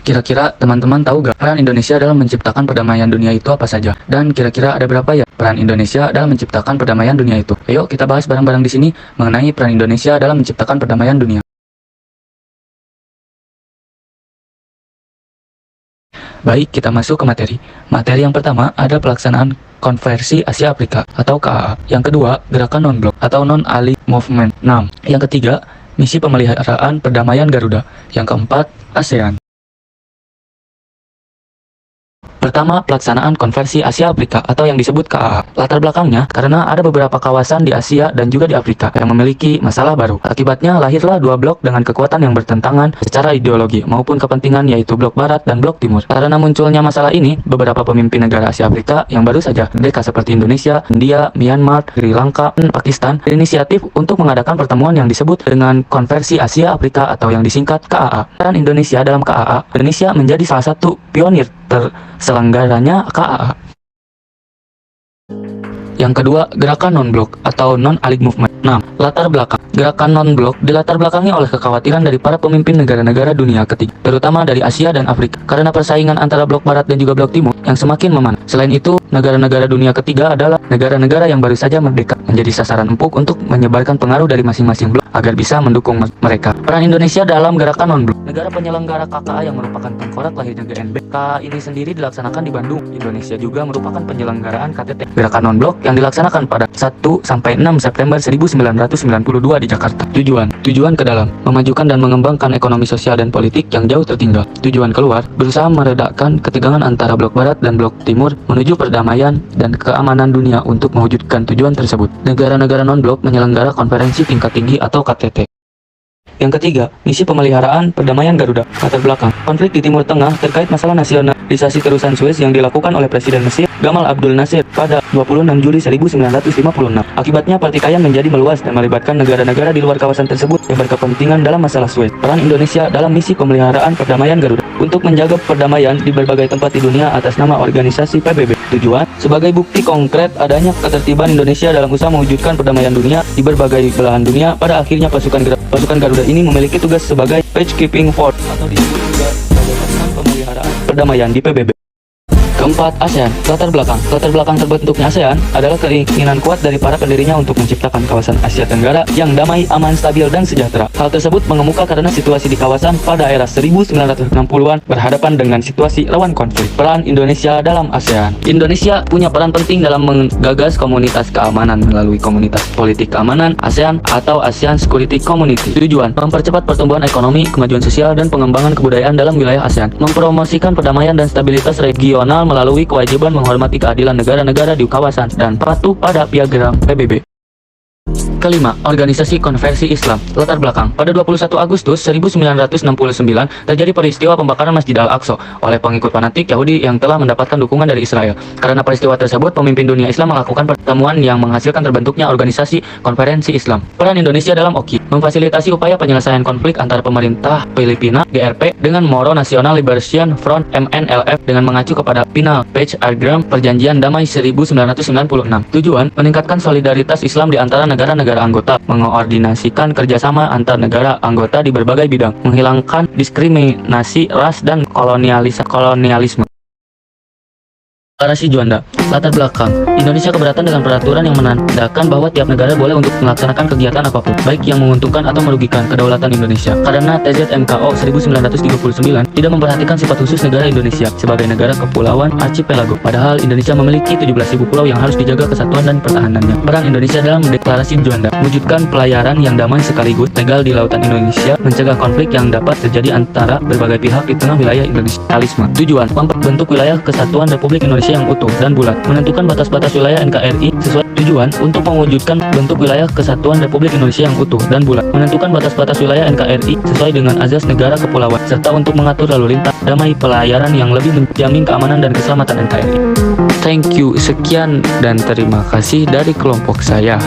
Kira-kira teman-teman tahu gak peran Indonesia dalam menciptakan perdamaian dunia itu apa saja? Dan kira-kira ada berapa ya peran Indonesia dalam menciptakan perdamaian dunia itu? Ayo kita bahas bareng-bareng di sini mengenai peran Indonesia dalam menciptakan perdamaian dunia. Baik, kita masuk ke materi. Materi yang pertama ada pelaksanaan Konferensi Asia Afrika atau KAA. Yang kedua, Gerakan Non-Blok atau Non-Aligned Movement 6. Yang ketiga, Misi Pemeliharaan Perdamaian Garuda. Yang keempat, ASEAN. Pertama, pelaksanaan Konferensi Asia Afrika atau yang disebut KAA. Latar belakangnya, karena ada beberapa kawasan di Asia dan juga di Afrika yang memiliki masalah baru. Akibatnya, lahirlah dua blok dengan kekuatan yang bertentangan secara ideologi maupun kepentingan, yaitu blok Barat dan blok Timur. Karena munculnya masalah ini, beberapa pemimpin negara Asia Afrika yang baru saja merdeka seperti Indonesia, India, Myanmar, Sri Lanka, dan Pakistan berinisiatif untuk mengadakan pertemuan yang disebut dengan Konferensi Asia Afrika atau yang disingkat KAA. Peran Indonesia dalam KAA, Indonesia menjadi salah satu pionir terselenggaranya KAA. Yang kedua, Gerakan Non-Blok atau Non-Aligned Movement 6. Latar belakang. Gerakan Non-Blok dilatar belakangi oleh kekhawatiran dari para pemimpin negara-negara dunia ketiga, terutama dari Asia dan Afrika, karena persaingan antara blok Barat dan juga blok Timur yang semakin memanas. Selain itu, negara-negara dunia ketiga adalah negara-negara yang baru saja merdeka, menjadi sasaran empuk untuk menyebarkan pengaruh dari masing-masing blok agar bisa mendukung mereka. Peran Indonesia dalam Gerakan Non-Blok. Negara penyelenggara KKA yang merupakan tengkorak lahirnya GNB. KKA ini sendiri dilaksanakan di Bandung. Indonesia juga merupakan penyelenggaraan KTT Gerakan Non-Blok yang dilaksanakan pada 1-6 September 1992 di Jakarta. Tujuan ke dalam, memajukan dan mengembangkan ekonomi sosial dan politik yang jauh tertinggal. Tujuan keluar, berusaha meredakan ketegangan antara blok Barat dan blok Timur menuju perdamaian dan keamanan dunia. Untuk mewujudkan tujuan tersebut, negara-negara non-blok menyelenggara konferensi tingkat tinggi atau KTT. Yang ketiga, Misi Pemeliharaan Perdamaian Garuda. Latar belakang, konflik di Timur Tengah terkait masalah nasionalisasi terusan Suez yang dilakukan oleh Presiden Mesir Gamal Abdul Nasir pada 26 Juli 1956. Akibatnya pertikaian menjadi meluas dan melibatkan negara-negara di luar kawasan tersebut yang berkepentingan dalam masalah Suez. Peran Indonesia dalam Misi Pemeliharaan Perdamaian Garuda untuk menjaga perdamaian di berbagai tempat di dunia atas nama organisasi PBB. Tujuan, sebagai bukti konkret adanya ketertiban Indonesia dalam usaha mewujudkan perdamaian dunia di berbagai belahan dunia. Pada akhirnya pasukan Garuda ini memiliki tugas sebagai peacekeeping force atau disebut juga sebagai pasukan pemeliharaan perdamaian di PBB. Keempat, ASEAN. Latar belakang terbentuknya ASEAN adalah keinginan kuat dari para pendirinya untuk menciptakan kawasan Asia Tenggara yang damai, aman, stabil, dan sejahtera. Hal tersebut mengemuka karena situasi di kawasan pada era 1960-an berhadapan dengan situasi rawan konflik. Peran Indonesia dalam ASEAN. Indonesia punya peran penting dalam menggagas komunitas keamanan melalui komunitas politik keamanan ASEAN atau ASEAN Security Community. Tujuan, mempercepat pertumbuhan ekonomi, kemajuan sosial, dan pengembangan kebudayaan dalam wilayah ASEAN. Mempromosikan perdamaian dan stabilitas regional melalui kewajiban menghormati keadilan negara-negara di kawasan dan patuh pada piagam PBB. Kelima, Organisasi Konversi Islam. Latar belakang, pada 21 Agustus 1969 terjadi peristiwa pembakaran Masjid Al-Aqsa oleh pengikut fanatik Yahudi yang telah mendapatkan dukungan dari Israel. Karena peristiwa tersebut, pemimpin dunia Islam melakukan pertemuan yang menghasilkan terbentuknya Organisasi Konferensi Islam. Peran Indonesia dalam OKI, memfasilitasi upaya penyelesaian konflik antara pemerintah Filipina GRP dengan Moro National Liberation Front MNLF dengan mengacu kepada Final Page Agreement Perjanjian Damai 1996. Tujuan, meningkatkan solidaritas Islam di antara negara-negara anggota, mengoordinasikan kerjasama antar negara anggota di berbagai bidang, menghilangkan diskriminasi ras dan kolonialisme. Deklarasi Juanda. Latar belakang, Indonesia keberatan dengan peraturan yang menandakan bahwa tiap negara boleh untuk melaksanakan kegiatan apapun, baik yang menguntungkan atau merugikan kedaulatan Indonesia. Karena TZMKO 1939 tidak memperhatikan sifat khusus negara Indonesia sebagai negara kepulauan archipelago. Padahal Indonesia memiliki 17.000 pulau yang harus dijaga kesatuan dan pertahanannya. Peran Indonesia dalam Deklarasi Juanda, wujudkan pelayaran yang damai sekaligus legal di lautan Indonesia, mencegah konflik yang dapat terjadi antara berbagai pihak di tengah wilayah imperialisme. Tujuan, membentuk wilayah kesatuan Republik Indonesia yang utuh dan bulat, menentukan batas-batas wilayah NKRI sesuai tujuan untuk mewujudkan bentuk wilayah kesatuan Republik Indonesia yang utuh dan bulat, menentukan batas-batas wilayah NKRI sesuai dengan azas negara kepulauan, serta untuk mengatur lalu lintas damai pelayaran yang lebih menjamin keamanan dan keselamatan NKRI. Thank you, sekian dan terima kasih dari kelompok saya.